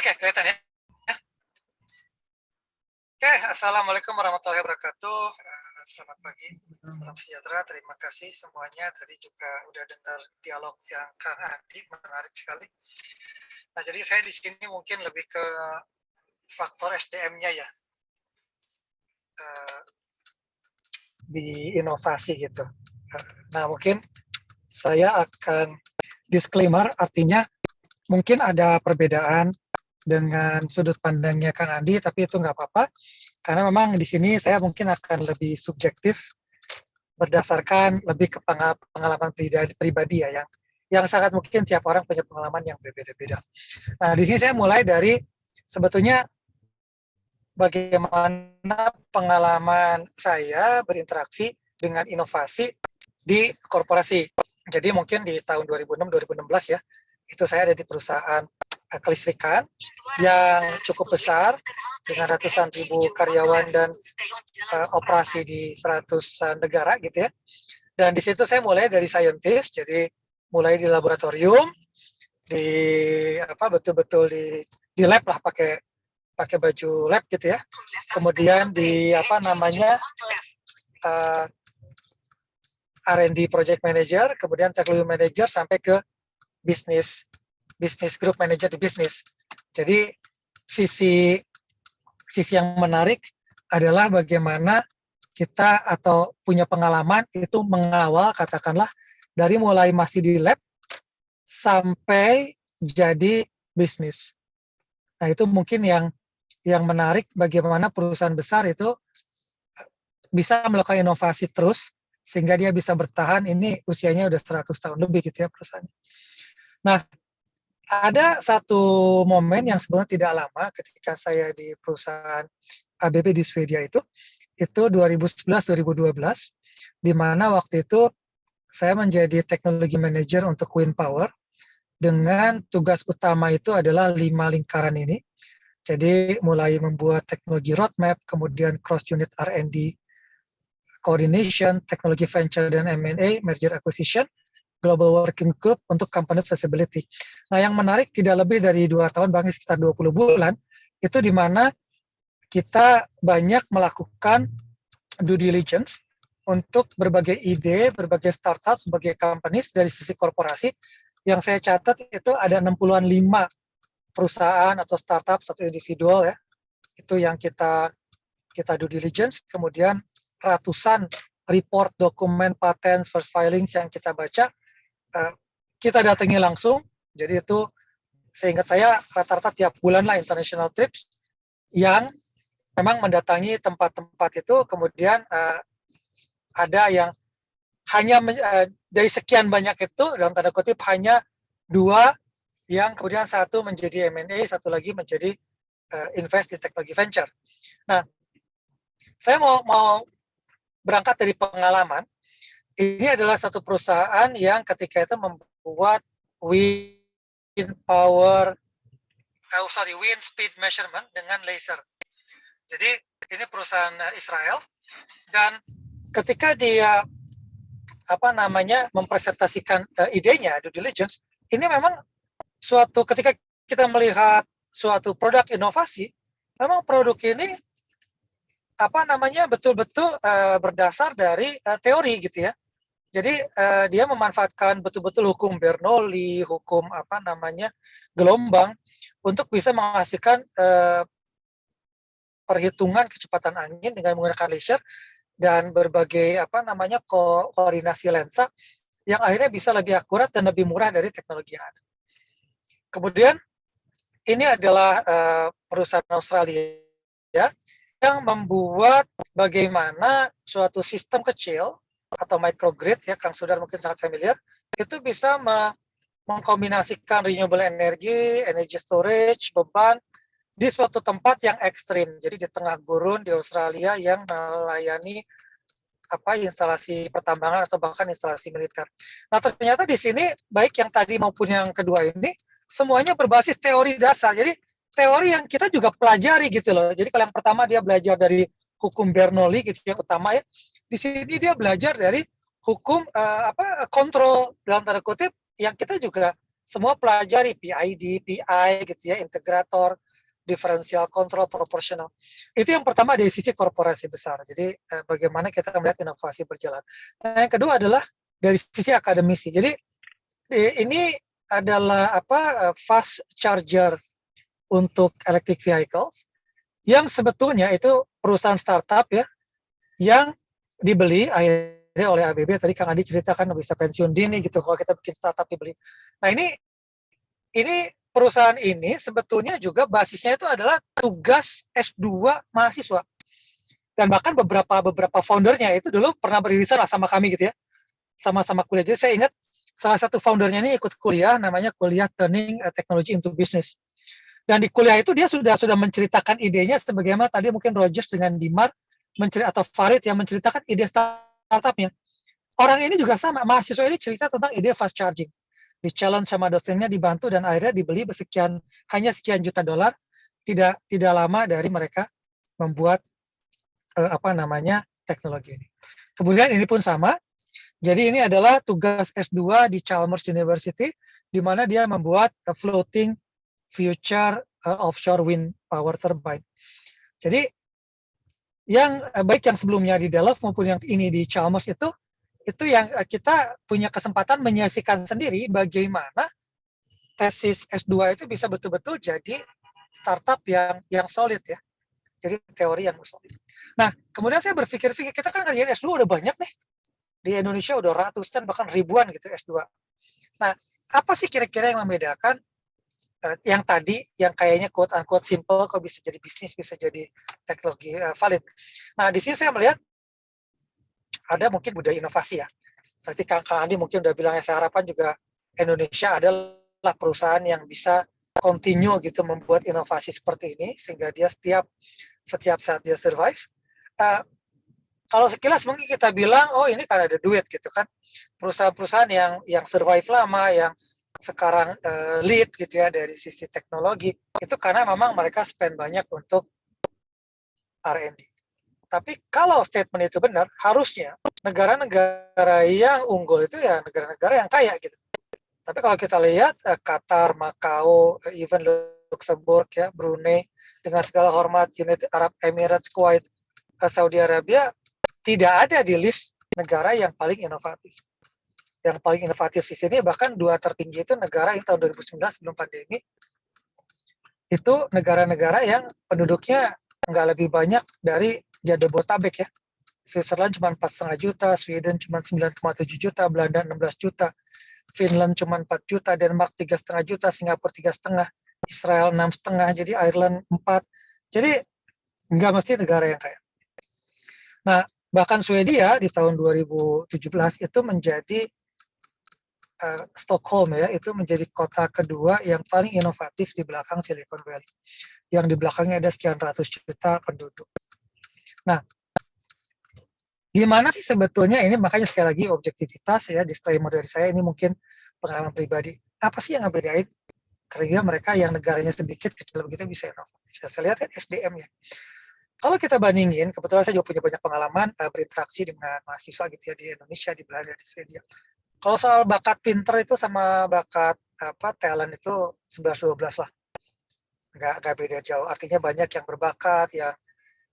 Oke, kelihatan ya? Oke, Assalamualaikum warahmatullahi wabarakatuh. Selamat pagi, salam sejahtera. Terima kasih semuanya. Tadi juga udah dengar dialog yang Kang Adi, menarik sekali. Nah, jadi saya di sini mungkin lebih ke faktor SDM-nya ya, di inovasi gitu. Nah, mungkin saya akan disclaimer, artinya mungkin ada perbedaan dengan sudut pandangnya Kang Andi, tapi itu nggak apa-apa, karena memang di sini saya mungkin akan lebih subjektif, berdasarkan lebih ke pengalaman pribadi ya, yang sangat mungkin tiap orang punya pengalaman yang berbeda-beda. Nah, di sini saya mulai dari sebetulnya bagaimana pengalaman saya berinteraksi dengan inovasi di korporasi. Jadi mungkin di tahun 2006-2016 ya, itu saya ada di perusahaan kelistrikan yang cukup besar dengan ratusan ribu karyawan dan operasi di 100 negara gitu ya. Dan di situ saya mulai dari scientist, jadi mulai di laboratorium, di betul-betul di lab lah, pakai baju lab gitu ya. Kemudian di R&D project manager, kemudian technology manager sampai ke bisnis group manager di bisnis. Jadi sisi yang menarik adalah bagaimana kita atau punya pengalaman itu mengawal, katakanlah dari mulai masih di lab sampai jadi bisnis. Nah, itu mungkin yang menarik, bagaimana perusahaan besar itu bisa melakukan inovasi terus sehingga dia bisa bertahan. Ini usianya udah 100 tahun lebih gitu ya perusahaan. Nah, ada satu momen yang sebenarnya tidak lama ketika saya di perusahaan ABB di Swedia itu 2011-2012, di mana waktu itu saya menjadi teknologi manager untuk wind power, dengan tugas utama itu adalah 5 lingkaran ini. Jadi mulai membuat teknologi roadmap, kemudian cross unit R&D coordination, teknologi venture dan M&A, merger acquisition, global working group untuk company feasibility. Nah, yang menarik tidak lebih dari 2 tahun, bahkan sekitar 20 bulan, itu di mana kita banyak melakukan due diligence untuk berbagai ide, berbagai startup, berbagai companies dari sisi korporasi. Yang saya catat itu ada 60-an 5 perusahaan atau startup, satu individual ya, itu yang kita due diligence, kemudian ratusan report, dokumen, patent, first filings yang kita baca, kita datangi langsung. Jadi itu seingat saya rata-rata tiap bulan lah international trips yang memang mendatangi tempat-tempat itu. Kemudian ada yang hanya dari sekian banyak itu, dalam tanda kutip, hanya 2 yang kemudian satu menjadi M&A, satu lagi menjadi invest di teknologi venture. Nah, saya mau berangkat dari pengalaman. Ini adalah satu perusahaan yang ketika itu membuat wind speed measurement dengan laser. Jadi ini perusahaan Israel, dan ketika dia mempresentasikan idenya due diligence, ini memang ketika kita melihat suatu produk inovasi, memang produk ini betul-betul berdasar dari teori gitu ya. Jadi dia memanfaatkan betul-betul hukum Bernoulli, hukum gelombang untuk bisa menghasilkan perhitungan kecepatan angin dengan menggunakan laser dan berbagai koordinasi lensa yang akhirnya bisa lebih akurat dan lebih murah dari teknologi yang ada. Kemudian ini adalah perusahaan Australia ya, yang membuat bagaimana suatu sistem kecil atau microgrid ya, Kang Sudar mungkin sangat familiar, itu bisa mengkombinasikan renewable energy, energy storage, beban di suatu tempat yang ekstrim. Jadi di tengah gurun di Australia yang melayani instalasi pertambangan atau bahkan instalasi militer. Nah, ternyata di sini baik yang tadi maupun yang kedua ini semuanya berbasis teori dasar. Jadi teori yang kita juga pelajari gitu loh. Jadi kalau yang pertama dia belajar dari hukum Bernoulli gitu yang utama ya. Di sini dia belajar dari hukum kontrol dalam tanda kutip yang kita juga semua pelajari PID, PI gitu ya, integrator, differential control, proportional. Itu yang pertama dari sisi korporasi besar. Jadi bagaimana kita melihat inovasi berjalan. Nah, yang kedua adalah dari sisi akademisi. Jadi ini adalah fast charger untuk electric vehicles yang sebetulnya itu perusahaan startup ya yang dibeli akhirnya oleh ABB. Tadi Kang Adi ceritakan bisa pensiun dini gitu kalau kita bikin startup dibeli. Nah, ini perusahaan ini sebetulnya juga basisnya itu adalah tugas S2 mahasiswa. Dan bahkan beberapa foundernya itu dulu pernah beririsan lah sama kami gitu ya. Sama-sama kuliah. Jadi saya ingat salah satu foundernya ini ikut kuliah, namanya kuliah Turning Technology into Business. Dan di kuliah itu dia sudah menceritakan idenya sebagaimana tadi mungkin Rogers dengan Dimar atau Farid yang menceritakan ide startupnya. Orang ini juga sama, mahasiswa ini cerita tentang ide fast charging. Di challenge sama dosennya, dibantu dan akhirnya dibeli hanya sekian juta dolar. Tidak lama dari mereka membuat teknologi ini. Kemudian ini pun sama. Jadi ini adalah tugas S2 di Chalmers University, di mana dia membuat floating future offshore wind power turbine. Jadi yang baik yang sebelumnya di Delft maupun yang ini di Chalmers itu yang kita punya kesempatan menyaksikan sendiri bagaimana tesis S2 itu bisa betul-betul jadi startup yang solid ya. Jadi teori yang solid. Nah, kemudian saya berpikir-pikir, kita kan kerjaan S2 udah banyak nih. Di Indonesia udah ratusan bahkan ribuan gitu S2. Nah, apa sih kira-kira yang membedakan yang tadi yang kayaknya quote unquote simple kok bisa jadi bisnis, bisa jadi teknologi valid. Nah, di sini saya melihat ada mungkin budaya inovasi ya. Seperti Kang Andi mungkin udah bilang, saya harapkan juga Indonesia adalah perusahaan yang bisa continue gitu membuat inovasi seperti ini sehingga dia setiap saat dia survive. Kalau sekilas mungkin kita bilang, oh ini karena ada duit gitu kan. Perusahaan-perusahaan yang survive lama, yang sekarang lead gitu ya dari sisi teknologi, itu karena memang mereka spend banyak untuk R&D. Tapi kalau statement itu benar, harusnya negara-negara yang unggul itu ya negara-negara yang kaya gitu. Tapi kalau kita lihat Qatar, Makau, even Luxembourg ya, Brunei, dengan segala hormat, United Arab Emirates, Kuwait, Saudi Arabia, tidak ada di list negara yang paling inovatif. Yang paling inovatif di sini bahkan dua tertinggi itu negara yang tahun 2019 sebelum pandemi, itu negara-negara yang penduduknya nggak lebih banyak dari Jabodetabek ya. Switzerland cuma 4,5 juta, Sweden cuma 9,7 juta, Belanda 16 juta, Finland cuma 4 juta, Denmark 3,5 juta, Singapura 3,5, Israel 6,5, jadi Ireland 4. Jadi nggak mesti negara yang kaya. Nah, bahkan Swedia di tahun 2017 itu menjadi Stockholm ya, itu menjadi kota kedua yang paling inovatif di belakang Silicon Valley. Yang di belakangnya ada sekian ratus juta penduduk. Nah, gimana sih sebetulnya ini, makanya sekali lagi objektivitas ya, disclaimer dari saya ini mungkin pengalaman pribadi. Apa sih yang ngebedain kerja mereka yang negaranya sedikit kecil begitu bisa inovatif? Saya lihat kan SDM-nya. Kalau kita bandingin, kebetulan saya juga punya banyak pengalaman berinteraksi dengan mahasiswa gitu ya di Indonesia, di Belanda, di Swedia. Kalau soal bakat pinter itu sama bakat talent itu 11-12 lah. Nggak beda jauh. Artinya banyak yang berbakat,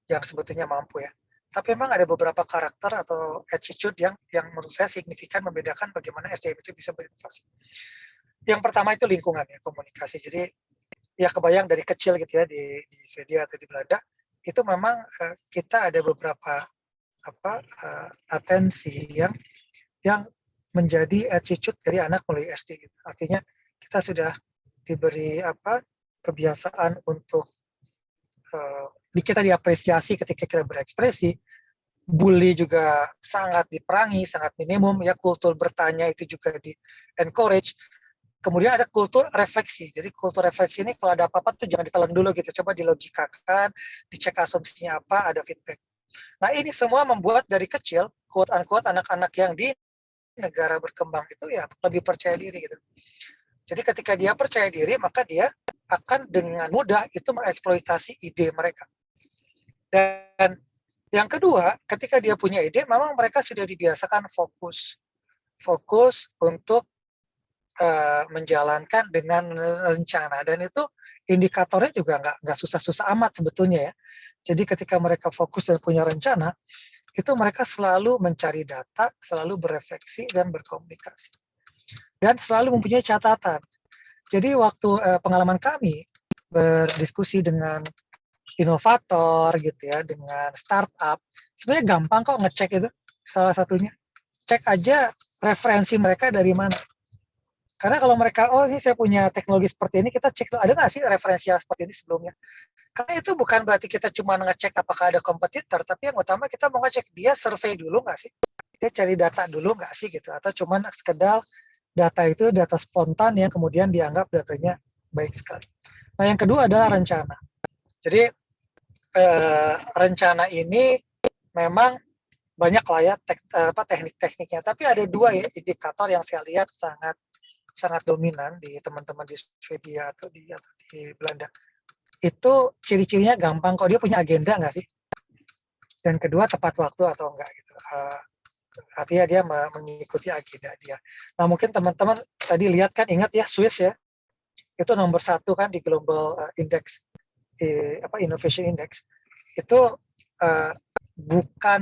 yang sebetulnya mampu ya. Tapi memang ada beberapa karakter atau attitude yang menurut saya signifikan membedakan bagaimana SDM itu bisa berinovasi. Yang pertama itu lingkungan ya, komunikasi. Jadi ya kebayang dari kecil gitu ya di Swedia atau di Belanda, itu memang kita ada beberapa atensi yang menjadi attitude dari anak mulai SD gitu. Artinya kita sudah diberi kebiasaan untuk kita diapresiasi ketika kita berekspresi. Bully juga sangat diperangi, sangat minimum ya. Kultur bertanya itu juga di encourage. Kemudian ada kultur refleksi. Jadi kultur refleksi ini kalau ada apa-apa tuh jangan ditelan dulu gitu. Coba dilogikakan, dicek asumsinya apa, ada feedback. Nah, ini semua membuat dari kecil quote unquote anak-anak yang di negara berkembang itu ya lebih percaya diri gitu. Jadi ketika dia percaya diri, maka dia akan dengan mudah itu mengeksploitasi ide mereka. Dan yang kedua, ketika dia punya ide, memang mereka sudah dibiasakan fokus untuk menjalankan dengan rencana, dan itu indikatornya juga nggak susah-susah amat sebetulnya ya. Jadi ketika mereka fokus dan punya rencana, itu mereka selalu mencari data, selalu berefleksi dan berkomunikasi. Dan selalu mempunyai catatan. Jadi waktu pengalaman kami berdiskusi dengan inovator gitu ya, dengan startup, sebenarnya gampang kok ngecek itu. Salah satunya, cek aja referensi mereka dari mana. Karena kalau mereka, oh ini saya punya teknologi seperti ini, kita cek ada nggak sih referensi yang seperti ini sebelumnya. Karena itu bukan berarti kita cuma ngecek apakah ada kompetitor, tapi yang utama kita mau ngecek dia survei dulu nggak sih, dia cari data dulu nggak sih gitu, atau cuma sekedar data itu data spontan yang kemudian dianggap datanya baik sekali. Nah yang kedua adalah rencana. Jadi rencana ini memang banyak lah ya teknik-tekniknya, tapi ada dua ya, indikator yang saya lihat sangat dominan di teman-teman di Swedia atau di Belanda. Itu ciri-cirinya gampang kok, dia punya agenda nggak sih? Dan kedua tepat waktu atau enggak gitu. Artinya dia mengikuti agenda dia. Nah mungkin teman-teman tadi lihat kan, ingat ya Swiss ya, itu nomor 1 kan di Global Index, Innovation Index. Itu bukan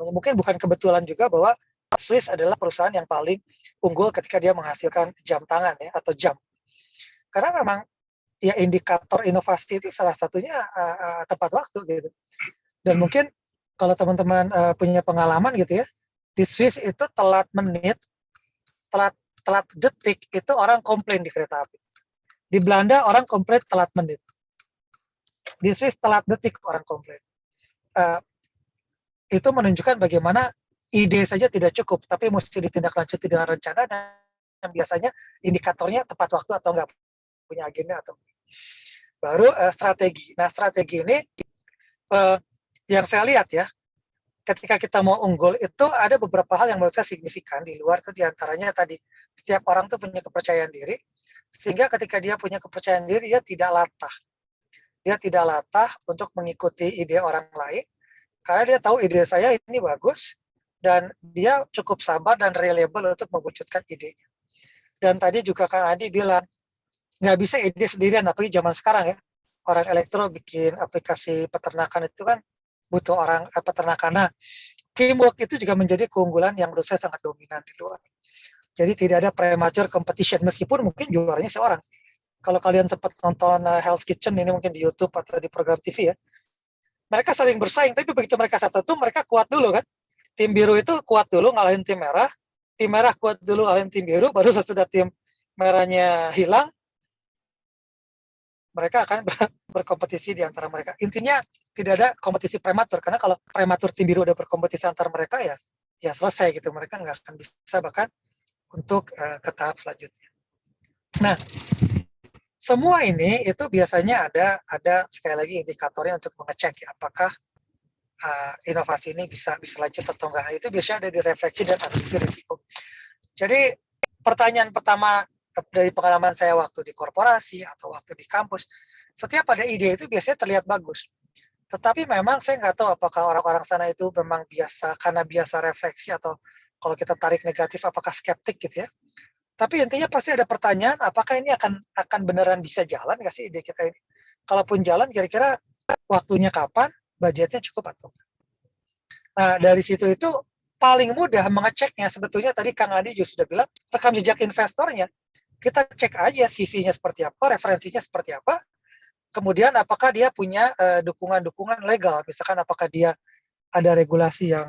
mungkin bukan kebetulan juga bahwa Swiss adalah perusahaan yang paling unggul ketika dia menghasilkan jam tangan ya, atau jam. Karena memang ya indikator inovasi itu salah satunya tepat waktu gitu. Dan mungkin kalau teman-teman punya pengalaman gitu ya, di Swiss itu telat menit, telat detik itu orang komplain di kereta api. Di Belanda orang komplain telat menit. Di Swiss telat detik orang komplain. Itu menunjukkan bagaimana ide saja tidak cukup, tapi mesti ditindaklanjuti dengan rencana, dan biasanya indikatornya tepat waktu atau enggak punya agenda atau baru strategi. Nah strategi ini yang saya lihat ya, ketika kita mau unggul itu ada beberapa hal yang menurut saya signifikan di luar itu, diantaranya tadi setiap orang tuh punya kepercayaan diri, sehingga ketika dia punya kepercayaan diri dia tidak latah untuk mengikuti ide orang lain, karena dia tahu ide saya ini bagus dan dia cukup sabar dan reliable untuk mewujudkan idenya. Dan tadi juga Kang Adi bilang nggak bisa ide sendirian, apalagi zaman sekarang ya, orang elektro bikin aplikasi peternakan itu kan butuh orang peternakan. Nah, teamwork itu juga menjadi keunggulan yang menurut saya sangat dominan di luar. Jadi tidak ada premature competition, meskipun mungkin juaranya seorang. Kalau kalian sempat nonton Hell's Kitchen ini mungkin di YouTube atau di program TV ya, mereka saling bersaing, tapi begitu mereka satu tuh mereka kuat dulu kan. Tim biru itu kuat dulu ngalahin tim merah kuat dulu ngalahin tim biru, baru sesudah tim merahnya hilang, mereka akan berkompetisi di antara mereka. Intinya tidak ada kompetisi prematur, karena kalau prematur tim biru udah berkompetisi antar mereka ya selesai gitu, mereka nggak akan bisa bahkan untuk ke tahap selanjutnya. Nah, semua ini itu biasanya ada sekali lagi indikatornya untuk mengecek ya, apakah inovasi ini bisa lanjut atau enggak. Nah, itu biasanya ada di refleksi dan analisis risiko. Jadi pertanyaan pertama dari pengalaman saya waktu di korporasi atau waktu di kampus, setiap ada ide itu biasanya terlihat bagus. Tetapi memang saya nggak tahu apakah orang-orang sana itu memang karena biasa refleksi, atau kalau kita tarik negatif apakah skeptik gitu ya. Tapi intinya pasti ada pertanyaan, apakah ini akan beneran bisa jalan nggak sih ide kita ini? Kalaupun jalan, kira-kira waktunya kapan, budgetnya cukup atau enggak. Nah dari situ itu paling mudah mengeceknya sebetulnya, tadi Kang Adi juga sudah bilang, rekam jejak investornya. Kita cek aja CV-nya seperti apa, referensinya seperti apa, kemudian apakah dia punya dukungan-dukungan legal, misalkan apakah dia ada regulasi yang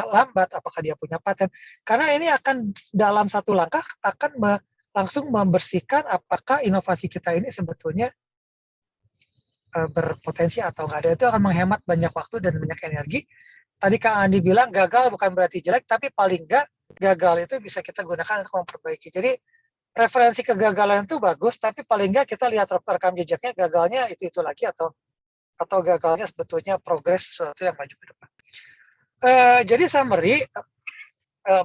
lambat, apakah dia punya paten, karena ini akan dalam satu langkah akan langsung membersihkan apakah inovasi kita ini sebetulnya berpotensi atau enggak ada. Itu akan menghemat banyak waktu dan banyak energi. Tadi Kang Andi bilang gagal bukan berarti jelek, tapi paling enggak gagal itu bisa kita gunakan untuk memperbaiki. Jadi referensi kegagalan itu bagus, tapi paling enggak kita lihat rekam jejaknya, gagalnya itu lagi atau gagalnya sebetulnya progres sesuatu yang maju ke depan. Jadi summary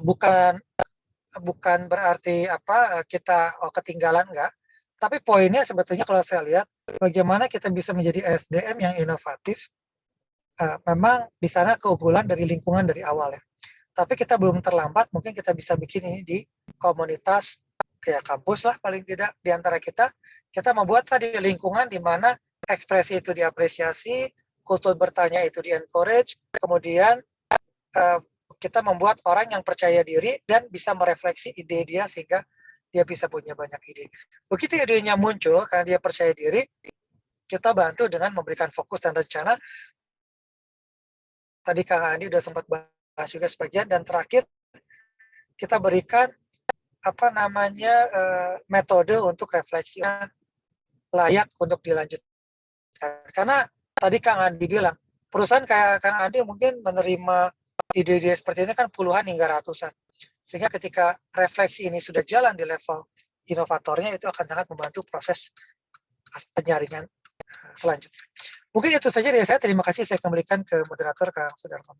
bukan berarti kita ketinggalan, enggak, tapi poinnya sebetulnya kalau saya lihat bagaimana kita bisa menjadi SDM yang inovatif. Memang di sana keunggulan dari lingkungan dari awal ya. Tapi kita belum terlambat, mungkin kita bisa bikin ini di komunitas kayak kampus lah paling tidak di antara kita membuat tadi lingkungan di mana ekspresi itu diapresiasi, kultur bertanya itu di-encourage, kemudian kita membuat orang yang percaya diri dan bisa merefleksi ide dia sehingga dia bisa punya banyak ide. Begitu idenya muncul karena dia percaya diri, kita bantu dengan memberikan fokus dan rencana. Tadi Kang Andi sudah sempat bahas juga sebagian, dan terakhir kita berikan metode untuk refleksi layak untuk dilanjutkan. Karena tadi Kang Andi bilang, perusahaan kayak Kang Andi mungkin menerima ide-ide seperti ini kan puluhan hingga ratusan. Sehingga ketika refleksi ini sudah jalan di level inovatornya, itu akan sangat membantu proses penyaringan selanjutnya. Mungkin itu saja dari saya. Terima kasih. Saya kembalikan ke moderator Kang Sudarman.